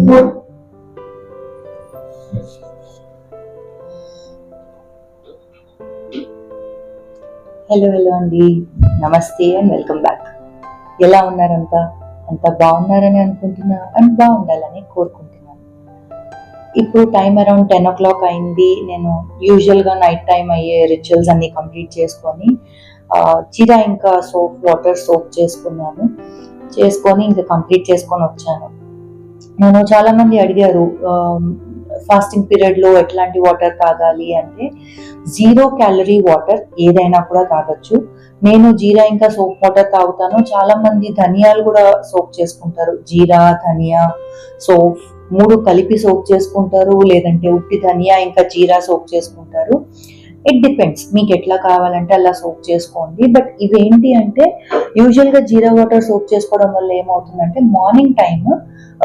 Hello అండి, నమస్తే and welcome back. ఎలా ఉన్నారంతా? అంత బాగున్నారని అనుకుంటున్నా అండ్ బాగుండాలని కోరుకుంటున్నాను. ఇప్పుడు టైం అరౌండ్ 10 o'clock అయింది. నేను యూజువల్గా నైట్ టైం అయ్యే రిచువల్స్ అన్ని కంప్లీట్ చేసుకొని జీరా ఇంకా వాటర్ సోప్ చేసుకొని ఇంకా కంప్లీట్ చేసుకొని వచ్చాను. నేను చాలా మంది అడిగారు ఫాస్టింగ్ పీరియడ్ లో ఎట్లాంటి వాటర్ తాగాలి అంటే, 0 calorie వాటర్ ఏదైనా కూడా తాగొచ్చు. నేను జీరా ఇంకా సోప్ వాటర్ తాగుతాను. చాలా మంది ధనియాలు కూడా సోప్ చేసుకుంటారు. జీరా, ధనియా, సోప్ 3 కలిపి సోప్ చేసుకుంటారు, లేదంటే ఉట్టి ధనియా ఇంకా జీరా సోప్ చేసుకుంటారు. ఇట్ డిపెండ్స్, మీకు ఎట్లా కావాలంటే అలా సోప్ చేసుకోండి. బట్ ఇవేంటి అంటే, యూజువల్ గా జీరా వాటర్ సోప్ చేసుకోవడం వల్ల ఏమవుతుందంటే, మార్నింగ్ టైం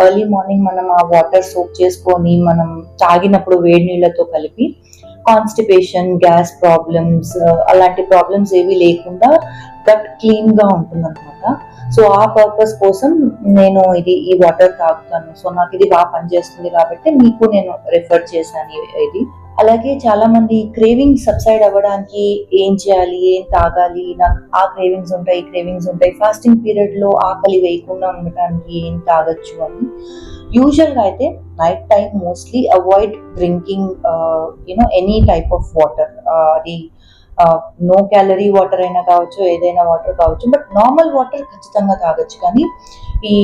ఎర్లీ మార్నింగ్ మనం ఆ వాటర్ సోప్ చేసుకొని మనం తాగినప్పుడు వేడి నీళ్ళతో కలిపి కాన్స్టిపేషన్, గ్యాస్ ప్రాబ్లమ్స్ అలాంటి ప్రాబ్లమ్స్ ఏవి లేకుండా గట్ క్లీన్ గా ఉంటుంది అనమాట. సో ఆ పర్పస్ కోసం నేను ఈ వాటర్ తాగుతాను. సో నాకు ఇది బాగా పనిచేస్తుంది కాబట్టి మీకు నేను రిఫర్ చేశాను ఇది. అలాగే చాలా మంది క్రేవింగ్స్ సబ్సైడ్ అవ్వడానికి ఏం చేయాలి, ఏం తాగాలి, నాకు ఆ క్రేవింగ్స్ ఉంటాయి, ఫాస్టింగ్ పీరియడ్ లో ఆకలి వేయకుండా ఉండటానికి ఏం తాగొచ్చు అని. యూజువల్ గా అయితే night time mostly avoid drinking any type of water. అది నో క్యాలరీ వాటర్ అయినా కావచ్చు, ఏదైనా వాటర్ కావచ్చు. బట్ నార్మల్ వాటర్ ఖచ్చితంగా తాగొచ్చు, కానీ ఈ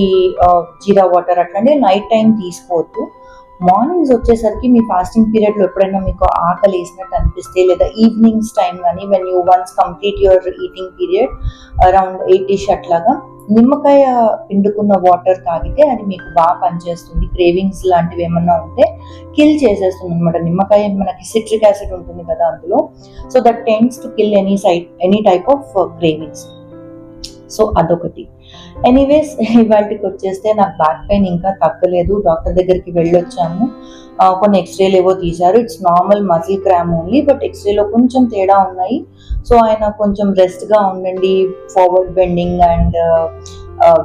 జీరా వాటర్ అట్లాంటి నైట్ టైం తీసుకోవద్దు. మార్నింగ్స్ వచ్చేసరికి మీ ఫాస్టింగ్ పీరియడ్ లో ఎప్పుడైనా మీకు ఆకలి వేసినట్టు అనిపిస్తే, లేదా ఈవినింగ్స్ టైం కానీ when you once complete your eating period around 8ish అట్లాగా నిమ్మకాయ పిండుకున్న వాటర్ తాగితే అది మీకు బాగా పనిచేస్తుంది. క్రేవింగ్స్ లాంటివి ఏమన్నా ఉంటే కిల్ చేసేస్తుంది అనమాట. నిమ్మకాయ మనకి సిట్రిక్ యాసిడ్ ఉంటుంది కదా అందులో. So that tends to kill any type of cravings. So అదొకటి. ఎనీవేస్, ఇవాళకి వచ్చేస్తే నాకు బ్యాక్ పెయిన్ ఇంకా తగ్గలేదు. డాక్టర్ దగ్గరికి వెళ్ళొచ్చాము. కొన్ని ఎక్స్రేలు ఏవో తీశారు. It's normal muscle cramp only, but ఎక్స్రేలో కొంచెం తేడా ఉన్నాయి. సో ఆయన కొంచెం రెస్ట్ గా ఉండండి, forward bending and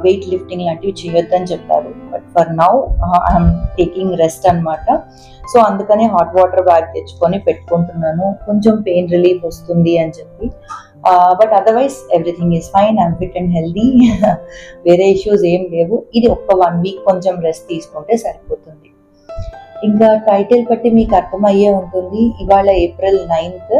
weight lifting లాంటివి చేయొద్దని చెప్పారు. But for now I'm taking rest అనమాట. సో అందుకనే హాట్ వాటర్ బ్యాగ్ తెచ్చుకొని పెట్టుకుంటున్నాను, కొంచెం పెయిన్ రిలీఫ్ వస్తుంది అని చెప్పి. But otherwise everything is fine, I'm fit and healthy. వేరే ఇష్యూస్ ఏం లేవు. ఇది ఒక్క 1 week కొంచెం రెస్ట్ తీసుకుంటే సరిపోతుంది. ఇంకా టైటిల్ బట్టి మీకు అర్థమయ్యే ఉంటుంది. ఇవాళ April 9th.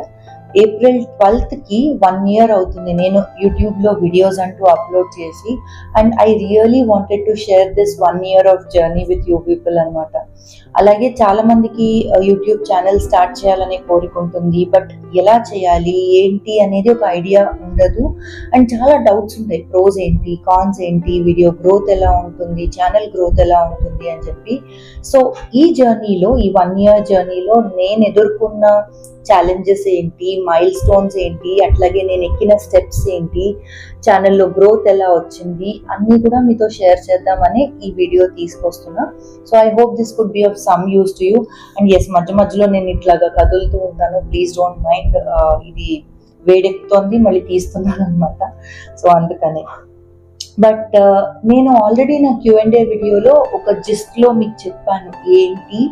April 12th కి 1 year అవుతుంది నేను యూట్యూబ్ లో వీడియోస్ అంటూ అప్లోడ్ చేసి. And I really wanted to share this 1 year of journey with you people అనమాట. అలాగే చాలా మందికి యూట్యూబ్ ఛానల్ స్టార్ట్ చేయాలనే కోరుకుంటుంది, బట్ ఎలా చేయాలి ఏంటి అనేది ఒక ఐడియా ఉండదు. అండ్ చాలా డౌట్స్ ఉంటాయి, ప్రోస్ ఏంటి, కాన్స్ ఏంటి, వీడియో గ్రోత్ ఎలా ఉంటుంది, ఛానల్ గ్రోత్ ఎలా ఉంటుంది అని చెప్పి. సో ఈ జర్నీలో, ఈ 1 year జర్నీలో నేను ఎదుర్కొన్న ఛాలెంజెస్ ఏంటి, మైల్ స్టోన్స్ ఏంటి, అట్లాగే నేను ఎక్కిన స్టెప్స్ ఏంటి, ఛానల్లో గ్రోత్ ఎలా వచ్చింది అన్నీ కూడా మీతో షేర్ చేద్దామని ఈ వీడియో తీసుకొస్తున్నా. So I hope this could be of some use to you. And yes, మధ్యలో నేను ఇట్లాగా కదులుతూ ఉంటాను, ప్లీజ్ డోంట్ మైండ్. ఇది వేడెక్కుతోంది, మళ్ళీ తీస్తున్నాను అనమాట. సో అందుకని. బట్ నేను ఆల్రెడీ నా Q&A వీడియోలో ఒక జిస్ట్లో మీకు చెప్పాను ఏంటి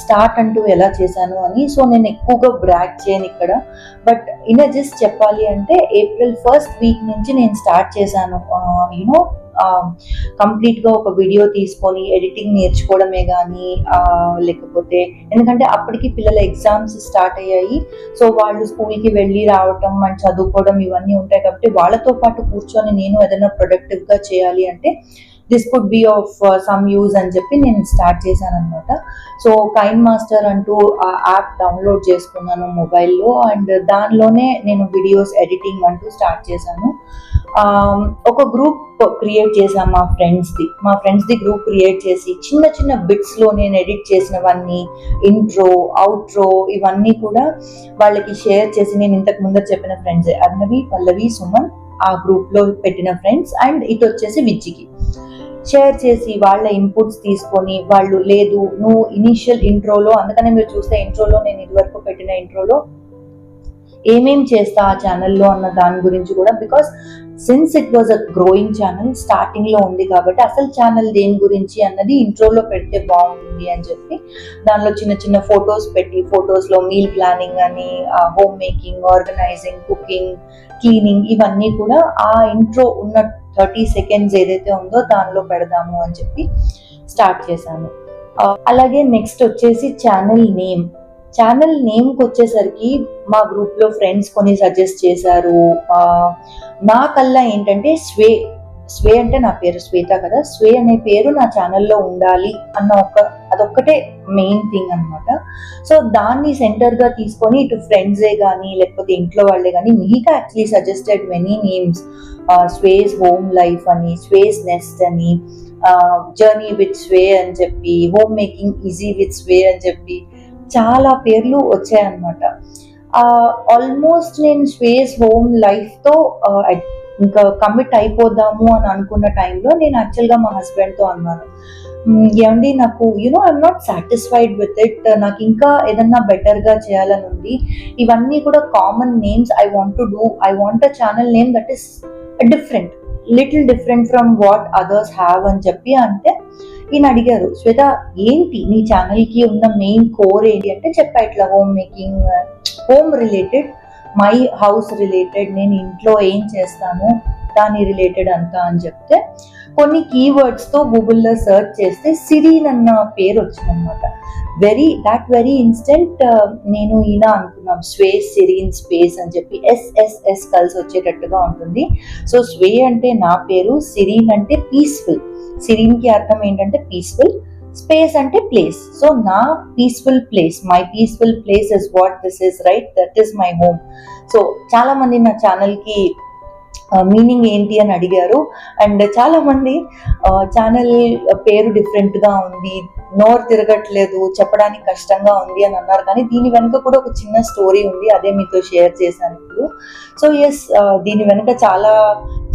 స్టార్ట్ అంటూ ఎలా చేశాను అని. సో నేను ఎక్కువగా బ్రాగ్ చేయను ఇక్కడ. బట్ ఇన్ జస్ట్ చెప్పాలి అంటే, April 1st week నుంచి నేను స్టార్ట్ చేశాను. కంప్లీట్ గా ఒక వీడియో తీసుకొని ఎడిటింగ్ నేర్చుకోవడమే కానీ, లేకపోతే ఎందుకంటే అప్పటికి పిల్లల ఎగ్జామ్స్ స్టార్ట్ అయ్యాయి. సో వాళ్ళు స్కూల్కి వెళ్ళి రావటం అండ్ చదువుకోవడం ఇవన్నీ ఉంటాయి కాబట్టి వాళ్ళతో పాటు కూర్చొని నేను ఏదైనా ప్రొడక్టివ్ గా చేయాలి అంటే this could be of some use అని చెప్పి నేను స్టార్ట్ చేశాను అనమాట. సో కైన్ మాస్టర్ అంటూ ఆ యాప్ డౌన్లోడ్ చేసుకున్నాను మొబైల్లో. అండ్ దానిలోనే నేను వీడియోస్ ఎడిటింగ్ అంటూ స్టార్ట్ చేశాను. ఒక గ్రూప్ క్రియేట్ చేశాను మా ఫ్రెండ్స్ది గ్రూప్ క్రియేట్ చేసి చిన్న చిన్న బిట్స్లో నేను ఎడిట్ చేసినవన్నీ, ఇంట్రో, అవుట్రో ఇవన్నీ కూడా వాళ్ళకి షేర్ చేసి, నేను ఇంతకు ముందర చెప్పిన ఫ్రెండ్స్ అర్ణవి, పల్లవి, సుమన్ ఆ గ్రూప్లో పెట్టిన ఫ్రెండ్స్, అండ్ ఇటు వచ్చేసి విజ్జికి షేర్ చేసి వాళ్ళ ఇన్పుట్స్ తీసుకొని, వాళ్ళు లేదు నువ్వు ఇనీషియల్ ఇంట్రోలో, అందుకనే మీరు చూస్తే ఇంట్రోలో నేను ఇదివరకు పెట్టిన ఇంట్రోలో ఏమేం చేస్తా ఆ ఛానల్లో అన్న దాని గురించి కూడా, because since it was a growing channel, starting లో ఉంది కాబట్టి అసలు ఛానల్ దేని గురించి అన్నది ఇంట్రోలో పెడితే బాగుంటుంది అని చెప్పి దానిలో చిన్న చిన్న ఫొటోస్ పెట్టి, ఫొటోస్లో మీల్ ప్లానింగ్ అని, home making, organising, cooking, cleaning ఇవన్నీ కూడా ఆ ఇంట్రో ఉన్న 30 seconds ఏదైతే ఉందో దానిలో పెడదాము అని చెప్పి స్టార్ట్ చేశాను. అలాగే నెక్స్ట్ వచ్చేసి ఛానల్ నేమ్కి వచ్చేసరికి మా గ్రూప్లో ఫ్రెండ్స్ కొన్ని సజెస్ట్ చేశారు. నాకల్లా ఏంటంటే స్వే అంటే నా పేరు శ్వేత కదా, స్వే అనే పేరు నా ఛానల్లో ఉండాలి అన్న అదొక్కటే మెయిన్ థింగ్ అనమాట. సో దాన్ని సెంటర్గా తీసుకొని ఇటు ఫ్రెండ్సే కానీ లేకపోతే ఇంట్లో వాళ్ళే కానీ మీకు actually suggested many names. Sway's home life అని, స్వేస్ నెస్ట్ అని, జర్నీ విత్ స్వే అని చెప్పి, home making easy with sway అని చెప్పి చాలా పేర్లు వచ్చాయన్నమాట. ఆల్మోస్ట్ నేను స్వేస్ హోమ్ లైఫ్తో ఇంకా కమిట్ అయిపోదాము అని అనుకున్న టైంలో నేను యాక్చువల్గా మా హస్బెండ్తో అన్నాను, ఏమండి నాకు I'm not satisfied with it, నాకు ఇంకా ఏదన్నా బెటర్గా చేయాలని ఉంది, ఇవన్నీ కూడా common names, I want a channel name that is little different from what others have అని చెప్పి అంటే ఈయన అడిగారు, శ్వేత ఏంటి నీ ఛానల్కి ఉన్న మెయిన్ కోర్ ఏంటి అంటే చెప్పా, ఇట్లా home making, home related, my house related, నేను ఇంట్లో ఏం చేస్తాను దాని రిలేటెడ్ అంతా అని చెప్తే కొన్ని కీవర్డ్స్తో గూగుల్లో సర్చ్ చేస్తే సిరీన్ అన్న పేరు వచ్చిందనమాట. వెరీ ఇన్స్టెంట్ నేను ఈయన అనుకున్నాం స్వేస్ సిరీన్ స్పేస్ అని చెప్పి, ఎస్ఎస్ఎస్ కలిసి వచ్చేటట్టుగా ఉంటుంది. సో స్వే అంటే నా పేరు, సిరీన్ అంటే పీస్ఫుల్, సిరీన్కి అర్థం ఏంటంటే పీస్ఫుల్, స్పేస్ అంటే ప్లేస్. సో నా peaceful place, my peaceful place is what this is, right, that is my home. So చాలా మంది నా ఛానల్కి మీనింగ్ ఏంటి అని అడిగారు. అండ్ చాలా మంది ఛానల్ పేరు డిఫరెంట్గా ఉంది, నోరు తిరగట్లేదు, చెప్పడానికి కష్టంగా ఉంది అని అన్నారు. కానీ దీని వెనుక కూడా ఒక చిన్న స్టోరీ ఉంది, అదే మీతో షేర్ చేశాను ఇప్పుడు. సో ఎస్, దీని వెనుక చాలా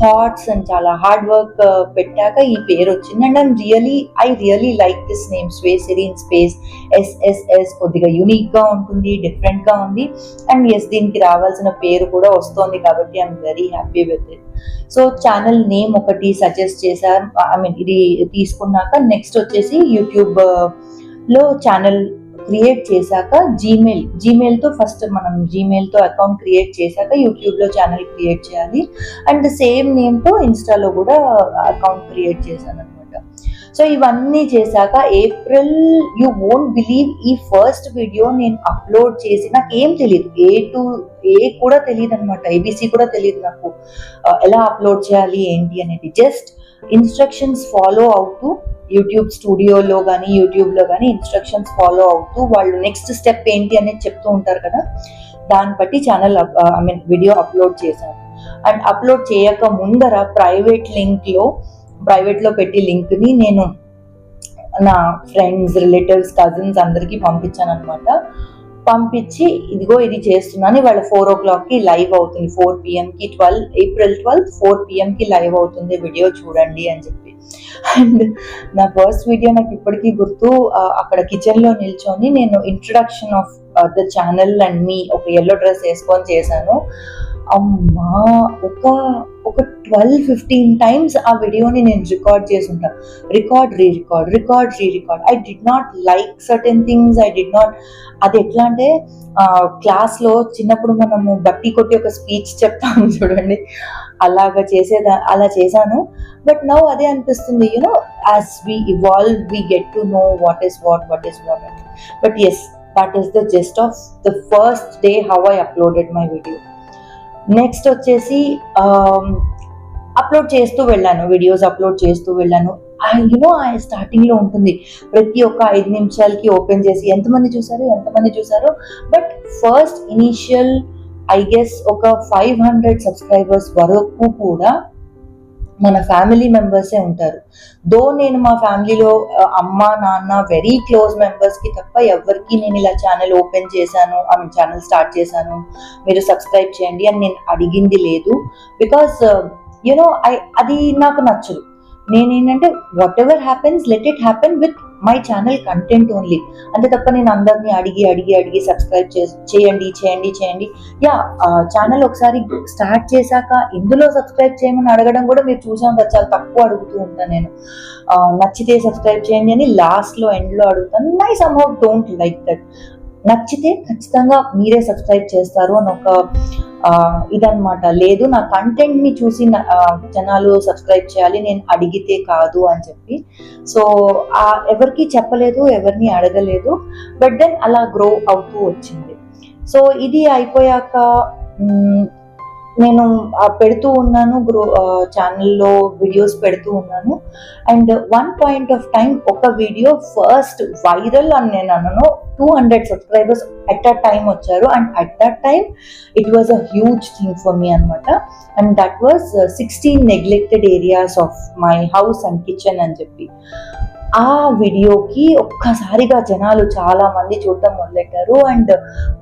థాట్స్ అండ్ చాలా హార్డ్ వర్క్ పెట్టాక ఈ పేరు వచ్చింది. And I really like this name, sway serene space SSS. కొద్దిగా యూనిక్గా ఉంటుంది, డిఫరెంట్గా ఉంది. అండ్ ఎస్, దీనికి రావాల్సిన పేరు కూడా వస్తుంది కాబట్టి I'm very happy with it. So channel name ఒకటి సజెస్ట్ చేశారు, ఇది తీసుకున్నాక నెక్స్ట్ వచ్చేసి యూట్యూబ్ లో ఛానల్ క్రియేట్ చేశాక జీమెయిల్తో ఫస్ట్ మనం జీమెయిల్తో అకౌంట్ క్రియేట్ చేశాక యూట్యూబ్లో ఛానల్ క్రియేట్ చేయాలి. అండ్ సేమ్ నేమ్తో ఇన్స్టాలో కూడా అకౌంట్ క్రియేట్ చేశాను అనమాట. సో ఇవన్నీ చేశాక ఏప్రిల్, యూ వోంట్ బిలీవ్, ఈ ఫస్ట్ వీడియో నేను అప్లోడ్ చేసి నాకు ఏం తెలియదు, ఏ కూడా తెలియదు అనమాట, ఏబిసి కూడా తెలియదు నాకు ఎలా అప్లోడ్ చేయాలి ఏంటి అనేది. జస్ట్ ఇన్స్ట్రక్షన్స్ ఫాలో అవుతూ యూట్యూబ్ స్టూడియోలో కానీ యూట్యూబ్లో కానీ ఇన్స్ట్రక్షన్స్ ఫాలో అవుతూ వాళ్ళు నెక్స్ట్ స్టెప్ ఏంటి అనేది చెప్తూ ఉంటారు కదా, దాన్ని బట్టి ఛానల్ వీడియో అప్లోడ్ చేశాను. అండ్ అప్లోడ్ చేయక ముందర ప్రైవేట్లో పెట్టి లింక్ని నేను నా ఫ్రెండ్స్, రిలేటివ్స్, కజిన్స్ అందరికీ పంపించాను అనమాట. పంపించి ఇదిగో ఇది చేస్తున్నాను, ఇవాళ 4 o'clock లైవ్ అవుతుంది, 4 PM April 12th 4 PM live అవుతుంది, వీడియో చూడండి అని చెప్పి. అండ్ నా ఫస్ట్ వీడియో నాకు ఇప్పటికీ గుర్తు, అక్కడ కిచెన్లో నిల్చొని నేను introduction of the channel and మీ ఒక ఎల్లో డ్రెస్ వేసుకొని చేశాను. అమ్మా, ఒక 12-15 times ఆ వీడియోని నేను రికార్డ్ చేసి ఉంటాను. Record. I did not like certain things, అది ఎట్లా అంటే క్లాస్లో చిన్నప్పుడు మనము బట్టి కొట్టి ఒక స్పీచ్ చెప్తాము చూడండి, అలా చేశాను. బట్ నౌ అదే అనిపిస్తుంది, as we evolve we get to know what is what. But yes, that is the just of the first day how I uploaded my video. Next వచ్చేసి వీడియోస్ అప్లోడ్ చేస్తూ వెళ్ళాను. స్టార్టింగ్లో ఉంటుంది ప్రతి ఒక్క 5 నిమిషాలకి ఓపెన్ చేసి ఎంతమంది చూసారు. But first initial I guess ఒక 500 సబ్స్క్రైబర్స్ వరకు కూడా మన ఫ్యామిలీ మెంబర్సే ఉంటారు. నేను మా ఫ్యామిలీలో అమ్మ, నాన్న, వెరీ క్లోజ్ మెంబర్స్కి తప్ప ఎవరికి నేను ఇలా ఛానల్ ఓపెన్ చేశాను, ఛానల్ స్టార్ట్ చేశాను, మీరు సబ్స్క్రైబ్ చేయండి అని నేను అడిగింది లేదు. బికాస్ అది నాకు నచ్చదు. నేనేంటంటే what ever happens, let it happen with my channel content only, అంతే తప్ప నేను అందరినీ అడిగి సబ్స్క్రైబ్ చేయండి. యా, ఛానల్ ఒకసారి స్టార్ట్ చేశాక ఇందులో సబ్స్క్రైబ్ చేయమని అడగడం కూడా మీరు చూసాం కదా, చాలా తక్కువ అడుగుతూ ఉంటాను నేను. నచ్చితే సబ్స్క్రైబ్ చేయండి అని లాస్ట్లో ఎండ్లో అడుగుతాను. I somehow don't like that. నచ్చితే ఖచ్చితంగా మీరే సబ్స్క్రైబ్ చేస్తారు అని ఒక ఇదన్నమాట. లేదు, నా కంటెంట్ ని చూసి జనాలు సబ్స్క్రైబ్ చేయాలి, నేను అడిగితే కాదు అని చెప్పి. సో ఎవరికి చెప్పలేదు, ఎవరిని అడగలేదు. బట్ దెన్ అలా గ్రో అవుతూ వచ్చింది. సో ఇది అయిపోయాక నేను పెడుతూ ఉన్నాను, ఛానల్లో వీడియోస్ పెడుతూ ఉన్నాను. And one point of time ఒక వీడియో ఫస్ట్ వైరల్ అని నేను అన్నాను. 200 సబ్స్క్రైబర్స్ అట్ అ టైం వచ్చారు. And at that time it was a huge thing for me అనమాట. And that was 16 neglected areas of my house and kitchen అని చెప్పి. ఆ వీడియోకి ఒక్కసారిగా జనాలు చాలా మంది చూడటం మొదలెట్టారు. And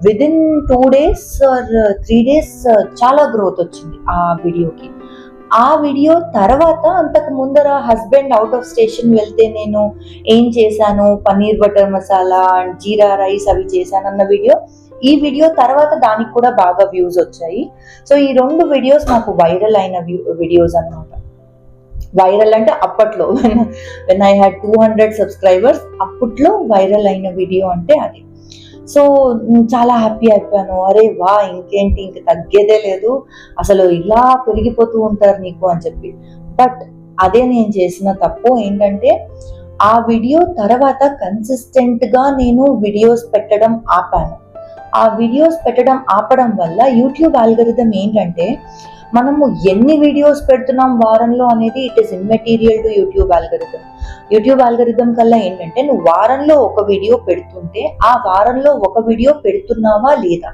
within 2 days or 3 days చాలా గ్రోత్ వచ్చింది ఆ వీడియోకి. ఆ వీడియో తర్వాత అంతకు ముందర హస్బెండ్ అవుట్ ఆఫ్ స్టేషన్ వెళ్తే నేను ఏం చేశాను, paneer butter masala and jeera rice అవి చేశాను అన్న వీడియో, ఈ వీడియో తర్వాత దానికి కూడా బాగా వ్యూస్ వచ్చాయి. సో ఈ 2 వీడియోస్ నాకు వైరల్ అయిన వీడియోస్ అన్నమాట. వైరల్ అంటే అప్పట్లో వెన్ ఐ హ్యాడ్ 200 సబ్స్క్రైబర్స్, అప్పట్లో వైరల్ అయిన వీడియో అంటే అది. సో చాలా హ్యాపీ అయిపోయాను. అరే వా, ఇంకేంటి, ఇంక తగ్గేదే లేదు, అసలు ఇలా పెరిగిపోతూ ఉంటారు నీకు అని చెప్పి. బట్ అదే నేను చేసిన తప్పు ఏంటంటే, ఆ వీడియో తర్వాత కన్సిస్టెంట్ గా నేను వీడియోస్ పెట్టడం ఆపాను. ఆ వీడియోస్ పెట్టడం ఆపడం వల్ల యూట్యూబ్ ఆల్గరిథం ఏంటంటే, మనము ఎన్ని వీడియోస్ పెడుతున్నాం వారంలో అనేది it is immaterial to YouTube algorithm. YouTube algorithm కల్లా ఏంటంటే, నువ్వు వారంలో ఒక వీడియో పెడుతుంటే ఆ వారంలో ఒక వీడియో పెడుతున్నావా లేదా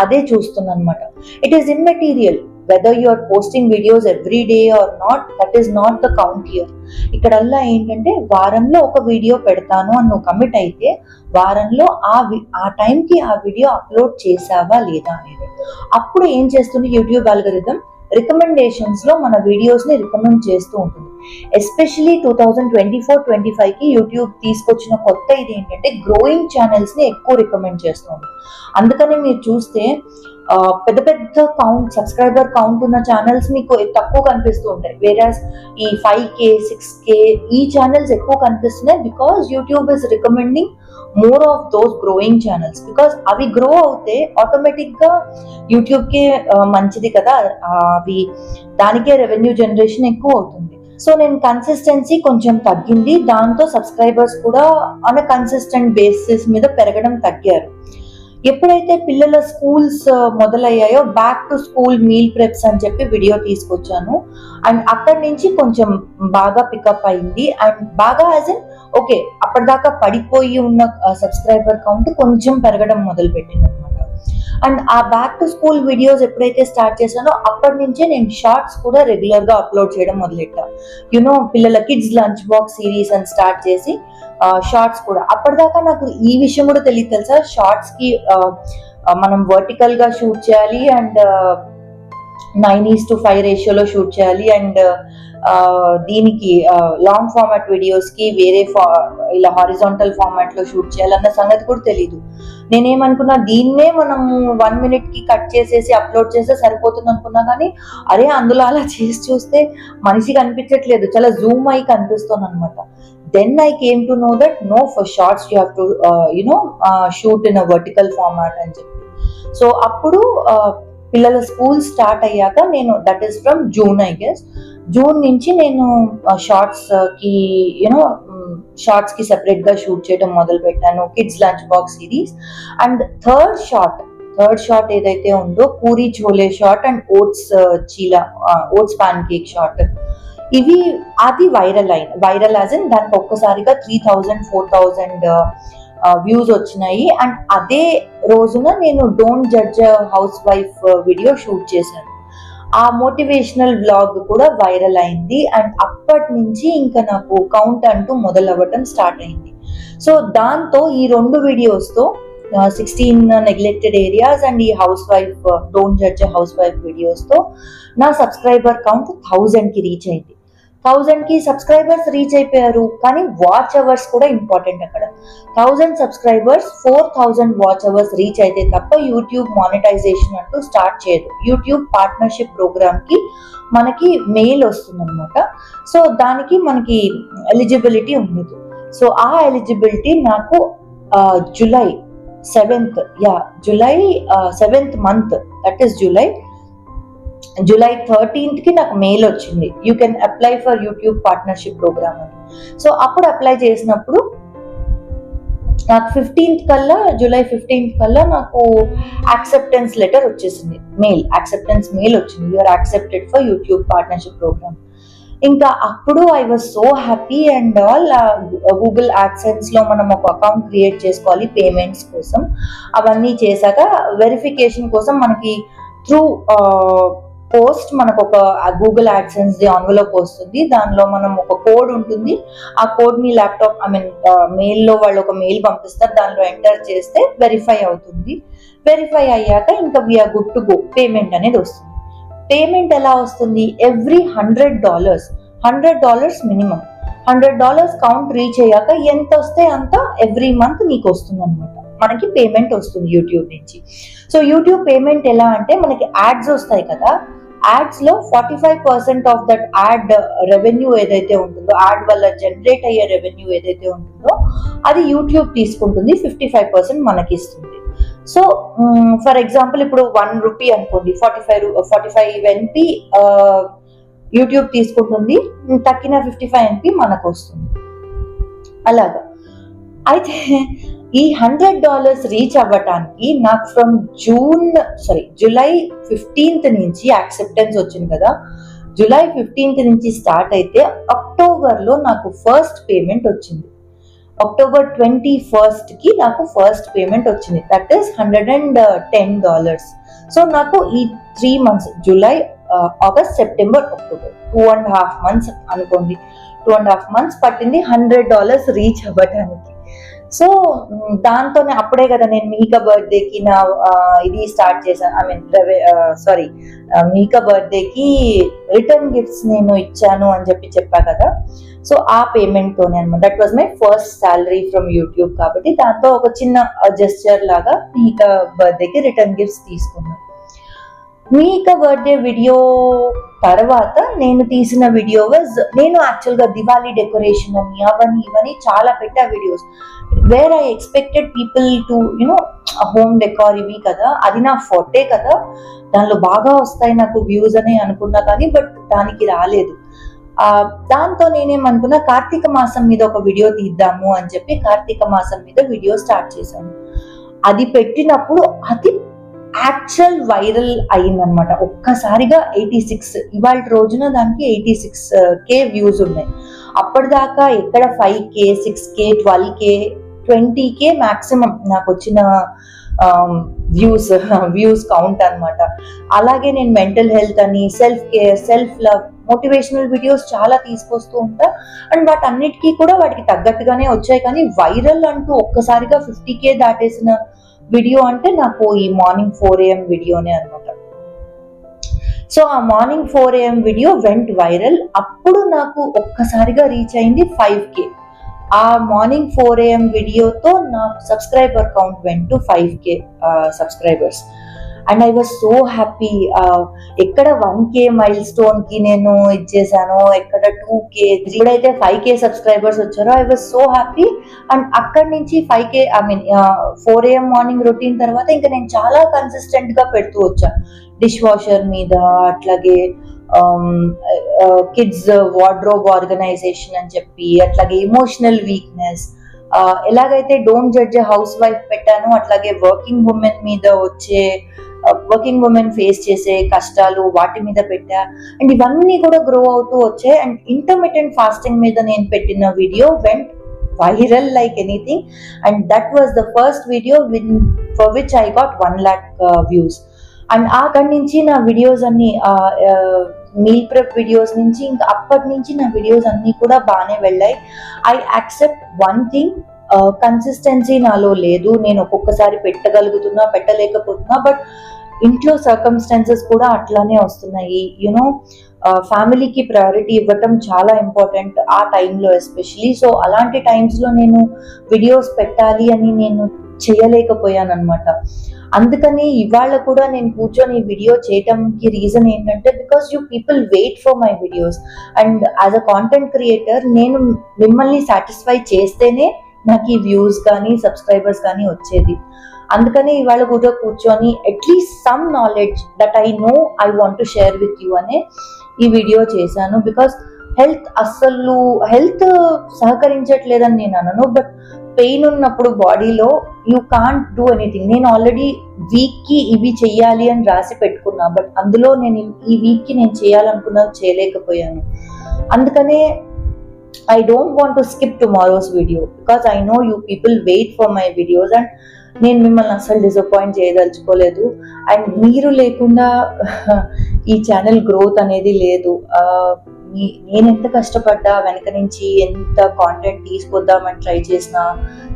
అదే చూస్తున్నా అనమాట. It is immaterial whether you are posting videos every day or not, that is not the count here. ఇక్కడల్లా ఏంటంటే, వారంలో ఒక వీడియో పెడతాను అని నువ్వు కమిట్ అయితే వారంలో ఆ టైంకి ఆ వీడియో అప్లోడ్ చేసావా లేదా అనేది. అప్పుడు ఏం చేస్తుంది యూట్యూబ్ ఆల్గరిథం, రికమెండేషన్స్ లో మన వీడియోస్ ని రికమెండ్ చేస్తూ ఉంటుంది. ఎస్పెషలీ 2024-25 కి యూట్యూబ్ తీసుకొచ్చిన కొత్త ఇది ఏంటంటే, గ్రోయింగ్ ఛానల్స్ ని ఎక్కువ రికమెండ్ చేస్తుంది. అందుకని మీరు చూస్తే పెద్ద పెద్ద సబ్స్క్రైబర్ కౌంట్ ఉన్న ఛానల్స్ మీకు తక్కువ కనిపిస్తూ ఉంటాయి. వేరాస్ ఈ 5K 6K ఈ ఛానల్స్ ఎక్కువ కనిపిస్తున్నాయి. Because YouTube is recommending more of those growing channels. Because అవి గ్రో అవుతే ఆటోమేటిక్ గా యూట్యూబ్ కి మంచిది కదా, అవి దానికే రెవెన్యూ జనరేషన్ ఎక్కువ అవుతుంది. సో నేను కన్సిస్టెన్సీ కొంచెం తగ్గింది, దాంతో సబ్స్క్రైబర్స్ కూడా ఆన్ కన్సిస్టెంట్ బేసిస్ మీద పెరగడం తగ్గారు. ఎప్పుడైతే పిల్లల స్కూల్స్ మొదలయ్యాయో back to school meal preps అని చెప్పి వీడియో తీసుకొచ్చాను. అండ్ అక్కడి నుంచి కొంచెం బాగా పికప్ అయింది. అండ్ బాగా యాజ్ ఇన్ ఓకే, అప్పటిదాకా పడిపోయి ఉన్న సబ్స్క్రైబర్ కౌంట్ కొంచెం పెరగడం మొదలు పెట్టింది అనమాట. అండ్ ఆ బ్యాక్ టు స్కూల్ వీడియోస్ ఎప్పుడైతే స్టార్ట్ చేశానో అప్పటి నుంచే నేను షార్ట్స్ కూడా రెగ్యులర్ గా అప్లోడ్ చేయడం మొదలెట్టా. యునో, పిల్లల కిడ్స్ లంచ్ బాక్స్ సిరీస్ అని స్టార్ట్ చేసి షార్ట్స్ కూడా. అప్పటిదాకా నాకు ఈ విషయం కూడా తెలియదు తెలుసా, షార్ట్స్ కి మనం వర్టికల్ గా షూట్ చేయాలి అండ్ 9:5 రేషియోలో షూట్ చేయాలి. అండ్ దీనికి లాంగ్ ఫార్మాట్ వీడియోస్ కి వేరే ఇలా హారిజాంటల్ ఫార్మాట్ లో షూట్ చేయాలన్న సంగతి కూడా తెలీదు. నేనేమనుకున్నా, దీన్నే మనము 1 minute కి కట్ చేసేసి అప్లోడ్ చేస్తే సరిపోతుంది అనుకున్నా. కానీ అరే, అందులో అలా చేసి చూస్తే మనిషి కనిపించట్లేదు, చాలా జూమ్ అయి కనిపిస్తుంది అనమాట. Then I came to know that no, for shorts you have to shoot in a vertical format అని చెప్పి. సో అప్పుడు పిల్లల స్కూల్ స్టార్ట్ అయ్యాక నేను, that is from June I guess, June నుంచి నేను షార్ట్స్ కి సెపరేట్ గా షూట్ చేయడం మొదలు పెట్టాను. Kids lunch box series and third short ఏదైతే ఉందో, puri chole short and oats pancake short, ఇవి అది వైరల్ యాజ్ ఇన్ దానికి ఒక్కసారిగా 3000-4000 వ్యూస్ వచ్చినాయి. అండ్ అదే రోజున నేను don't judge house wife video shoot చేశాను. ఆ మోటివేషనల్ వ్లాగ్ కూడా వైరల్ అయింది. అండ్ అప్పటి నుంచి ఇంకా నాకు కౌంట్ అంటూ మొదలవ్వటం స్టార్ట్ అయింది. సో దాంతో ఈ 2 వీడియోస్తో 16 నెగ్లెక్టెడ్ ఏరియాస్ అండ్ ఈ house wife don't judge house wife వీడియోస్తో నా సబ్స్క్రైబర్ కౌంట్ 1000కి రీచ్ అయింది. 1000కి సబ్స్క్రైబర్స్ రీచ్ అయిపోయారు, కానీ వాచ్ అవర్స్ కూడా ఇంపార్టెంట్ అక్కడ. 1000 సబ్స్క్రైబర్స్ 4000 వాచ్ అవర్స్ రీచ్ అయితే తప్ప యూట్యూబ్ మానిటైజేషన్ అంటూ స్టార్ట్ చేయదు. యూట్యూబ్ పార్ట్నర్షిప్ ప్రోగ్రామ్ కి మనకి మెయిల్ వస్తుంది అనమాట. సో దానికి మనకి ఎలిజిబిలిటీ ఉండదు. సో ఆ ఎలిజిబిలిటీ నాకు July 7th month, that is July 13th కి నాకు మెయిల్ వచ్చింది, you can apply for YouTube partnership programme అని. సో అప్పుడు అప్లై చేసినప్పుడు నాకు జూలై 15th కల్లా నాకు యాక్సెప్టెన్స్ లెటర్ వచ్చేసింది, యాక్సెప్టెన్స్ మెయిల్ వచ్చింది, you are accepted for YouTube partnership programme. ఇంకా అప్పుడు I was so happy and all. Google AdSense లో మనం ఒక అకౌంట్ క్రియేట్ చేసుకోవాలి పేమెంట్స్ కోసం. అవన్నీ చేశాక వెరిఫికేషన్ కోసం మనకి త్రూ పోస్ట్ మనకు ఒక గూగుల్ యాడ్సెన్స్ ది ఎన్వలప్ వస్తుంది. దానిలో మనం ఒక కోడ్ ఉంటుంది, ఆ కోడ్ ని మెయిల్ లో వాళ్ళు ఒక మెయిల్ పంపిస్తారు, దానిలో ఎంటర్ చేస్తే వెరిఫై అవుతుంది. వెరిఫై అయ్యాక ఇంకా we are good to go, payment అనేది వస్తుంది. పేమెంట్ ఎలా వస్తుంది? Every $100 minimum. $100 కౌంట్ రీచ్ అయ్యాక ఎంత వస్తే అంత ఎవ్రీ మంత్ నీకు వస్తుంది అనమాట, మనకి పేమెంట్ వస్తుంది యూట్యూబ్ నుంచి. సో యూట్యూబ్ పేమెంట్ ఎలా అంటే, మనకి యాడ్స్ వస్తాయి కదా, యాడ్స్ లో 45% ఆఫ్ దట్ యాడ్ రెవెన్యూ ఏదైతే ఉంటుందో, యాడ్ వల్ల జనరేట్ అయ్యే రెవెన్యూ ఏదైతే ఉంటుందో అది యూట్యూబ్ తీసుకుంటుంది, 55% మనకి ఇస్తుంది. సో ఫర్ ఎగ్జాంపుల్ ఇప్పుడు ₹1 అనుకోండి, 45 NP యూట్యూబ్ తీసుకుంటుంది, తక్కిన 55 NP మనకు వస్తుంది. అలాగా అయితే ఈ $100 రీచ్ అవ్వటానికి నాకు ఫ్రమ్ జూలై 15th నుంచి యాక్సెప్టెన్స్ వచ్చింది కదా, జూలై 15th నుంచి స్టార్ట్ అయితే అక్టోబర్లో నాకు ఫస్ట్ పేమెంట్ వచ్చింది. అక్టోబర్ 21st కి నాకు ఫస్ట్ పేమెంట్ వచ్చింది, దట్ ఈస్ $110. సో నాకు ఈ 3 months, July, August, September, October, 2.5 months అనుకోండి, 2.5 months పట్టింది $100 రీచ్ అవ్వటానికి. సో దాంతోనే అప్పుడే కదా నేను మీకా బర్త్డేకి నా ఇది స్టార్ట్ చేశాను, మీకా బర్త్డేకి రిటర్న్ గిఫ్ట్స్ నేను ఇచ్చాను అని చెప్పా కదా. సో ఆ పేమెంట్ తోనే అనమాట, that was my first salary from YouTube. కాబట్టి దాంతో ఒక చిన్న జెస్చర్ లాగా మీకా బర్త్డేకి రిటర్న్ గిఫ్ట్స్ తీసుకున్నాను. మీకా బర్త్డే వీడియో తర్వాత నేను తీసిన వీడియో నేను యాక్చువల్గా దివాళీ డెకరేషన్ అని ఇవన్నీ చాలా పెట్టా videos, where I expected people to home decor ఇవి కదా, అది నా ఫోటే కదా, దానిలో బాగా వస్తాయి నాకు వ్యూస్ అని అనుకున్నా, కానీ బట్ దానికి రాలేదు. దాంతో నేనేమనుకున్నా, కార్తీక మాసం మీద ఒక వీడియో తీద్దాము అని చెప్పి కార్తీక మాసం మీద వీడియో స్టార్ట్ చేశాను. అది పెట్టినప్పుడు అది యాక్చువల్ వైరల్ అయిందనమాట. ఒక్కసారిగా 86, ఇవాళ రోజున దానికి 86K వ్యూస్ ఉన్నాయి. అప్పటిదాకా ఎక్కడ 5K, 6K, 12K, 20K maximum నాకు వచ్చిన వ్యూస్ కౌంట్ అనమాట. అలాగే నేను మెంటల్ హెల్త్ అని, self care, self love, motivational videos చాలా తీసుకొస్తూ ఉంటా, అండ్ వాటన్నిటికీ కూడా వాటికి తగ్గట్టుగానే వచ్చాయి. కానీ వైరల్ అంటూ ఒక్కసారిగా 50K దాటేసిన వీడియో అంటే నాకు ఈ మార్నింగ్ 4 AM వీడియోనే అనమాట. సో ఆ morning 4 AM video went viral. అప్పుడు నాకు ఒక్కసారిగా రీచ్ అయింది 5K. ఆ మార్నింగ్ 4 AM వీడియోతో నా subscriber count went to 5K subscribers. And I was so happy. ఎక్కడ 1K మైల్ స్టోన్ కి నేను ఇచ్చేసాను, ఎక్కడ 2K, ఎప్పుడైతే 5K సబ్స్క్రైబర్స్ వచ్చారో I was so happy. And అక్కడి నుంచి 5K 4 AM మార్నింగ్ రొటీన్ తర్వాత ఇంకా నేను చాలా కన్సిస్టెంట్ గా పెడుతూ వచ్చాను, డిష్ వాషర్ మీద, అట్లాగే కిడ్స్ వార్డ్రోబ్ ఆర్గనైజేషన్ అని చెప్పి, అట్లాగే ఎమోషనల్ వీక్నెస్, ఎలాగైతే డోంట్ జడ్జ్ హౌస్ వైఫ్ పెట్టాను, అట్లాగే వర్కింగ్ ఉమెన్ ఫేస్ చేసే కష్టాలు వాటి మీద పెట్టా. అండ్ ఇవన్నీ కూడా గ్రో అవుతూ వచ్చాయి. అండ్ ఇంటర్మిటెంట్ ఫాస్టింగ్ మీద నేను పెట్టిన video vent viral like anything, and that was the first video for which I got 1 lakh views. And అక్కడి నుంచి నా వీడియోస్ అన్ని మీల్ ప్రెప్ వీడియోస్ నుంచి ఇంకా అప్పటి నుంచి నా వీడియోస్ అన్ని కూడా బాగానే వెళ్ళాయి. I accept one thing, consistency నాలో లేదు. నేను ఒక్కొక్కసారి పెట్టలేకపోతున్నా, బట్ ఇంట్లో సర్కమ్స్టాన్సెస్ కూడా అట్లానే వస్తున్నాయి. యునో ఫ్యామిలీకి ప్రయారిటీ ఇవ్వటం చాలా ఇంపార్టెంట్ ఆ టైంలో ఎస్పెషలీ. సో అలాంటి టైమ్స్లో నేను వీడియోస్ పెట్టాలి అని నేను చేయలేకపోయాను అనమాట. అందుకని ఇవాళ కూడా నేను కూర్చొని వీడియో చేయటంకి రీజన్ ఏంటంటే because you people wait for my videos and as a content creator నేను మిమ్మల్ని సాటిస్ఫై చేస్తేనే నాకు ఈ వ్యూస్ కానీ సబ్స్క్రైబర్స్ కానీ వచ్చేది. అందుకని ఇవాళ కూడా కూర్చొని at least some knowledge that I know I want to share with you అనే ఈ వీడియో చేశాను. బికాస్ హెల్త్ సహకరించట్లేదని నేను అనను, బట్ పెయిన్ ఉన్నప్పుడు బాడీలో యూ కాంట్ డూ ఎనీథింగ్. నేను ఆల్రెడీ వీక్కి ఇవి చెయ్యాలి అని రాసి పెట్టుకున్నా, బట్ అందులో నేను ఈ వీక్కి నేను చేయాలనుకున్నది చేయలేకపోయాను. అందుకనే I don't want to skip tomorrow's video because I know you people wait for my videos and నేను మిమ్మల్ని అసలు డిసప్పాయింట్ చేయదలుచుకోలేదు. అండ్ మీరు లేకుండా ఈ ఛానల్ గ్రోత్ అనేది లేదు. నేను ఎంత కష్టపడ్డా వెనక నుంచి ఎంత కాంటెంట్ తీసుకొద్దామని ట్రై చేసినా,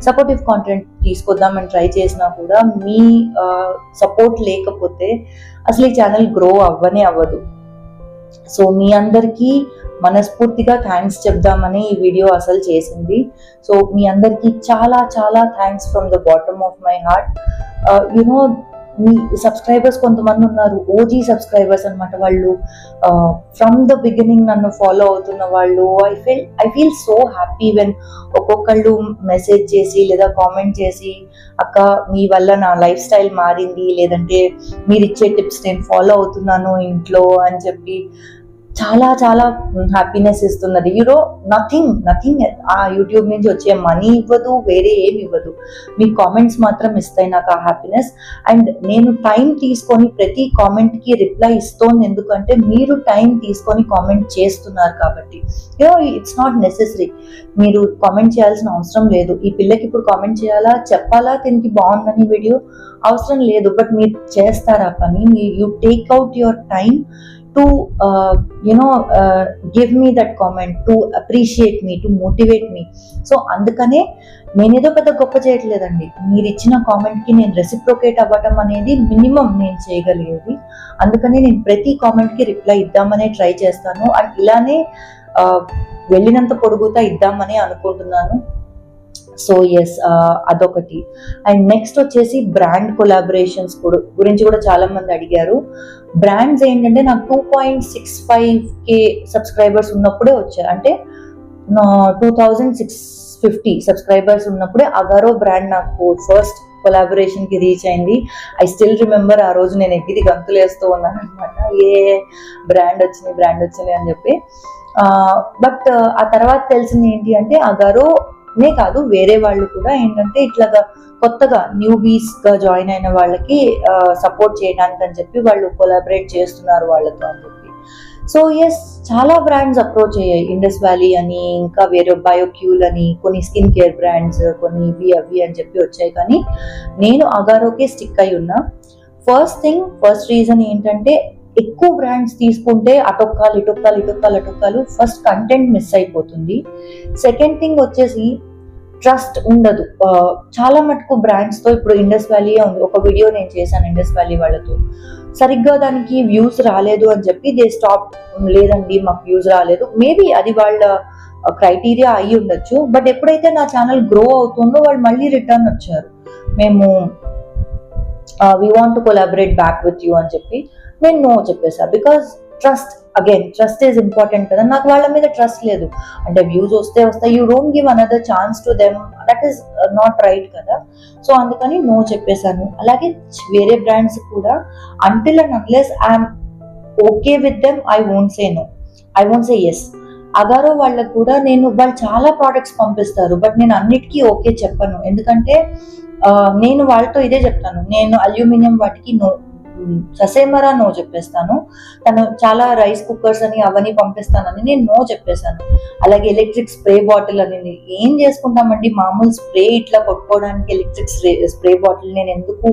సపోర్టివ్ కాంటెంట్ తీసుకొద్దామని ట్రై చేసినా కూడా మీ సపోర్ట్ లేకపోతే అసలు ఈ ఛానల్ గ్రో అవ్వదు. సో మీ అందరికీ మనస్ఫూర్తిగా థ్యాంక్స్ చెప్దామని ఈ వీడియో అసలు చేసింది. సో మీ అందరికీ చాలా చాలా thanks from the bottom of my heart. You know me subscribers కొంతమంది ఉన్నారు, ఓజీ సబ్స్క్రైబర్స్ అనమాట. వాళ్ళు ఫ్రమ్ ద బిగినింగ్ నన్ను ఫాలో అవుతున్న వాళ్ళు. I feel so happy when ఒక్కొక్కళ్ళు మెసేజ్ చేసి లేదా కామెంట్ చేసి అక్క మీ వల్ల నా లైఫ్ స్టైల్ మారింది, లేదంటే మీరు ఇచ్చే టిప్స్ నేను ఫాలో అవుతున్నాను ఇంట్లో అని చెప్పి చాలా చాలా హ్యాపీనెస్ ఇస్తున్నది. నథింగ్ ఆ యూట్యూబ్ నుంచి వచ్చే మనీ ఇవ్వదు, వేరే ఏమి ఇవ్వదు, మీ కామెంట్స్ మాత్రం ఇస్తాయి నాకు ఆ హ్యాపీనెస్. అండ్ నేను టైం తీసుకొని ప్రతి కామెంట్కి రిప్లై ఇస్తోంది ఎందుకంటే మీరు టైం తీసుకొని కామెంట్ చేస్తున్నారు కాబట్టి. ఇట్స్ నాట్ నెసెసరీ మీరు కామెంట్ చేయాల్సిన అవసరం లేదు. ఈ పిల్లకి ఇప్పుడు కామెంట్ చేయాలా, చెప్పాలా దీనికి బాగుందని వీడియో అవసరం లేదు, బట్ మీరు చేస్తారా పని. You take out your time to give me that comment, to appreciate me, to motivate me. So అందుకనే నేనేదో పెద్ద గొప్ప చేయట్లేదండి. మీరు ఇచ్చిన కామెంట్కి నేను రెసిప్రోకేట్ అవ్వటం అనేది మినిమం నేను చేయగలిగేది. అందుకని నేను ప్రతి కామెంట్కి రిప్లై ఇద్దామనే ట్రై చేస్తాను. అండ్ ఇలానే వెళ్ళినంత పొడుగుతా ఇద్దామని అనుకుంటున్నాను. సో ఎస్, అదొకటి. అండ్ నెక్స్ట్ వచ్చేసి బ్రాండ్ కొలాబరేషన్స్ గురించి కూడా చాలా మంది అడిగారు. బ్రాండ్స్ ఏంటంటే నాకు 2.65K సబ్స్క్రైబర్స్ ఉన్నప్పుడే వచ్చారు, అంటే 2650 సబ్స్క్రైబర్స్ ఉన్నప్పుడే అగారో బ్రాండ్ నాకు ఫస్ట్ కొలాబరేషన్ కి రీచ్ అయింది. ఐ స్టిల్ రిమెంబర్ ఆ రోజు నేను ఎగిరి గంతులు వేస్తూ ఉన్నాను అనమాట, బ్రాండ్ వచ్చింది అని చెప్పి. బట్ ఆ తర్వాత తెలిసింది ఏంటి అంటే అగారోనే కాదు వేరే వాళ్ళు కూడా ఏంటంటే ఇట్లాగా కొత్తగా న్యూబీస్ గా జాయిన్ అయిన వాళ్ళకి సపోర్ట్ చేయడానికి అని చెప్పి వాళ్ళు కొలాబరేట్ చేస్తున్నారు వాళ్ళతో అని చెప్పి. సో ఎస్, చాలా బ్రాండ్స్ అప్రోచ్ అయ్యాయి. ఇండస్ వ్యాలీ అని, ఇంకా వేరే బయోక్యూల్ అని, కొన్ని స్కిన్ కేర్ బ్రాండ్స్, కొన్ని ఇవి అవి అని చెప్పి వచ్చాయి. కానీ నేను అగారోకే స్టిక్ అయి ఉన్నా. ఫస్ట్ రీజన్ ఏంటంటే ఎక్కువ బ్రాండ్స్ తీసుకుంటే అటొక్కాలు ఫస్ట్ కంటెంట్ మిస్ అయిపోతుంది. సెకండ్ థింగ్ వచ్చేసి ట్రస్ట్ ఉండదు చాలా మటుకు బ్రాండ్స్ తో. ఇప్పుడు ఇండస్ వ్యాలీ ఉంది, ఒక వీడియో నేను చేశాను ఇండస్ వ్యాలీ వాళ్ళతో, సరిగ్గా దానికి వ్యూస్ రాలేదు అని చెప్పి దే స్టాప్. లేదండి మాకు వ్యూస్ రాలేదు, మేబీ అది వాళ్ళ క్రైటీరియా అయి ఉండొచ్చు. బట్ ఎప్పుడైతే నా ఛానల్ గ్రో అవుతుందో వాళ్ళు మళ్ళీ రిటర్న్ వచ్చారు, మేము we want to collaborate back with you అని చెప్పి. నేను నో చెప్పేసా, బికాస్ ట్రస్ట్ ఈజ్ ఇంపార్టెంట్ కదా. నాకు వాళ్ళ మీద ట్రస్ట్ లేదు అంటే వ్యూస్ వస్తాయి, you don't give another chance to them, that is not right కదా. సో అందుకని నో చెప్పేశాను. అలాగే వేరే బ్రాండ్స్ కూడా until and unless I'm okay with them I won't say yes. Agaro వాళ్ళకు కూడా వాళ్ళు చాలా ప్రోడక్ట్స్ పంపిస్తారు, బట్ నేను అన్నిటికీ ఓకే చెప్పను. ఎందుకంటే నేను వాళ్ళతో ఇదే చెప్తాను, నేను అల్యూమినియం వాటికి ససేమరా నో చెప్పేస్తాను. తను చాలా రైస్ కుక్కర్స్ అని అవన్నీ పంపిస్తానని నేను నో చెప్పేశాను. అలాగే ఎలక్ట్రిక్ స్ప్రే బాటిల్ అని ఏం చేసుకుంటామండి, మామూలు స్ప్రే ఇట్లా కొట్టుకోవడానికి ఎలక్ట్రిక్ స్ప్రే బాటిల్ నేను ఎందుకు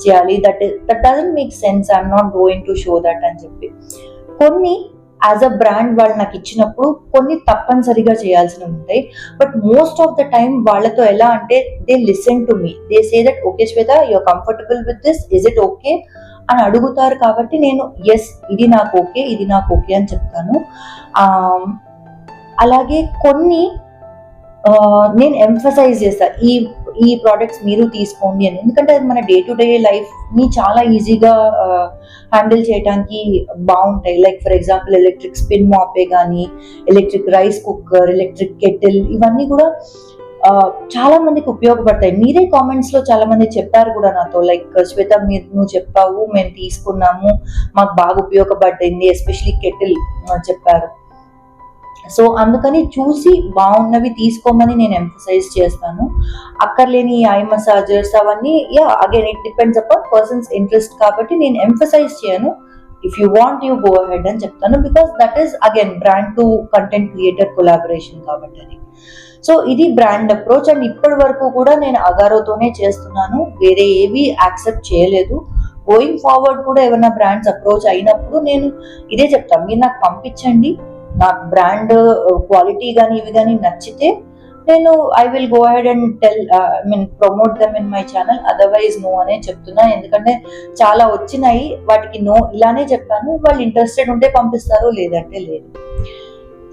చేయాలి, that doesn't make sense, I'm not going to show that అని చెప్పి. కొన్ని యాజ్ అ బ్రాండ్ వాళ్ళు నాకు ఇచ్చినప్పుడు కొన్ని తప్పనిసరిగా చేయాల్సినవి ఉంటాయి. But most of the time వాళ్ళతో ఎలా అంటే they listen to me, they say that okay Shweta you are comfortable with this, is it okay, అని అడుగుతారు కాబట్టి నేను ఎస్ ఇది నాకు ఓకే అని చెప్తాను. అలాగే కొన్ని నేను ఎంఫసైజ్ చేస్తా ఈ ప్రోడక్ట్స్ మీరు తీసుకోండి అని, ఎందుకంటే అది మన డే టు డే లైఫ్ ని చాలా ఈజీగా హ్యాండిల్ చేయడానికి బాగుంటాయి. Like for example electric spin మాపే కానీ, electric rice cooker, electric kettle, ఇవన్నీ కూడా చాలా మందికి ఉపయోగపడతాయి. మీరే కామెంట్స్ లో చాలా మంది చెప్పారు కూడా నాతో, లైక్ శ్వేత నువ్వు చెప్పావు, మేము తీసుకున్నాము, మాకు బాగా ఉపయోగపడింది, ఎస్పెషలీ కెటిల్ చెప్పారు. సో అందుకని చూసి బాగున్నవి తీసుకోమని నేను ఎంఫసైజ్ చేస్తాను. అక్కర్లేని ఐ మసాజర్స్ అవన్నీ again it depends upon persons interest కాబట్టి నేను ఎంఫసైజ్ చేయను. If you want you go ahead అని చెప్తాను, because that is again brand to content creator collaboration కాబట్టి అది. సో ఇది బ్రాండ్ అప్రోచ్, అండ్ ఇప్పటి వరకు కూడా నేను అగారోతోనే చేస్తున్నాను, వేరే ఏవి యాక్సెప్ట్ చేయలేదు. గోయింగ్ ఫార్వర్డ్ కూడా ఏమైనా బ్రాండ్స్ అప్రోచ్ అయినప్పుడు నేను ఇదే చెప్తాను, మీరు నాకు పంపించండి, నాకు బ్రాండ్ క్వాలిటీ కానీ ఇవి కానీ నచ్చితే నేను I will go ahead and promote them in my channel, otherwise no అనే చెప్తున్నా. ఎందుకంటే చాలా వచ్చినాయి, వాటికి నో ఇలానే చెప్పాను, వాళ్ళు ఇంట్రెస్టెడ్ ఉంటే పంపిస్తారు, లేదంటే లేదు.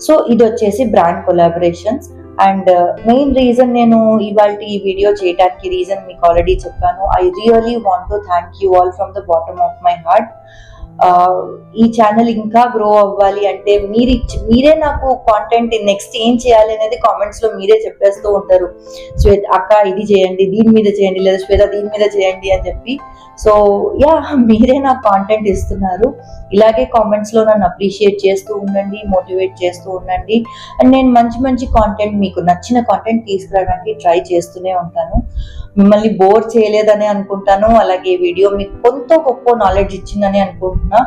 సో ఇది వచ్చేసి brand collaborations. And main reason నేను ఇవాళ ఈ వీడియో చేయడానికి రీజన్ మీకు ఆల్రెడీ చెప్పాను. I really want to thank you all from the bottom of my heart. ఈ ఛానల్ ఇంకా గ్రో అవ్వాలి అంటే మీరే నాకు కాంటెంట్ నెక్స్ట్ ఏం చేయాలి అనేది కామెంట్స్ లో మీరే చెప్పేస్తూ ఉంటారు, శ్వేత అక్క ఇది చేయండి, దీని మీద చేయండి, లేదా శ్వేత దీని మీద చేయండి అని చెప్పి. సో మీరే నాకు కాంటెంట్ ఇస్తున్నారు. ఇలాగే కామెంట్స్ లో నన్ను అప్రిషియేట్ చేస్తూ ఉండండి, మోటివేట్ చేస్తూ ఉండండి. అండ్ నేను మంచి కాంటెంట్, మీకు నచ్చిన కాంటెంట్ తీసుకురావడానికి ట్రై చేస్తూనే ఉంటాను. మిమ్మల్ని బోర్ చేయలేదని అనుకుంటాను, అలాగే వీడియో మీకు కొంత గొప్ప నాలెడ్జ్ ఇచ్చిందని అనుకుంటున్నా.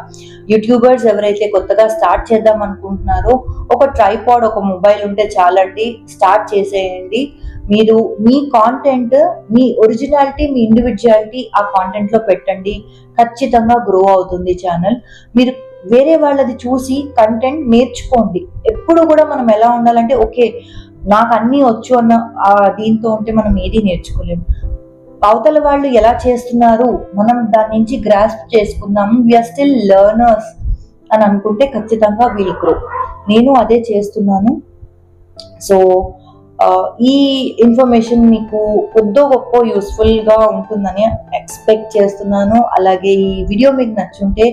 యూట్యూబర్స్ ఎవరైతే కొత్తగా స్టార్ట్ చేద్దాం అనుకుంటున్నారో, ఒక ట్రైపాడ్, ఒక మొబైల్ ఉంటే చాలండి, స్టార్ట్ చేసేయండి. మీరు మీ కాంటెంట్, మీ ఒరిజినాలిటీ, మీ ఇండివిజువాలిటీ ఆ కాంటెంట్ లో పెట్టండి, ఖచ్చితంగా గ్రో అవుతుంది ఛానల్. మీరు వేరే వాళ్ళది చూసి కంటెంట్ నేర్చుకోండి. ఎప్పుడు కూడా మనం ఎలా ఉండాలంటే, ఓకే నాకు అన్నీ వచ్చు అన్న దీంతో ఉంటే మనం ఏది నేర్చుకోలేము. అవతల వాళ్ళు ఎలా చేస్తున్నారు, మనం దాని నుంచి గ్రాస్ప్ చేసుకుందాము, వీఆర్ స్టిల్ లెర్నర్స్ అని అనుకుంటే ఖచ్చితంగా విల్ గ్రో. నేను అదే చేస్తున్నాను. సో ఈ ఇన్ఫర్మేషన్ మీకు కొద్దో గొప్ప యూస్ఫుల్ గా ఉంటుందని ఎక్స్పెక్ట్ చేస్తున్నాను. అలాగే ఈ వీడియో మీకు నచ్చుంటే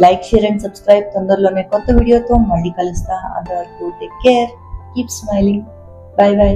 లైక్, షేర్ అండ్ సబ్స్క్రైబ్. తొందరలోనే కొత్త వీడియోతో మళ్ళీ కలుస్తా. అంతవరకు take care, keep smiling, by by.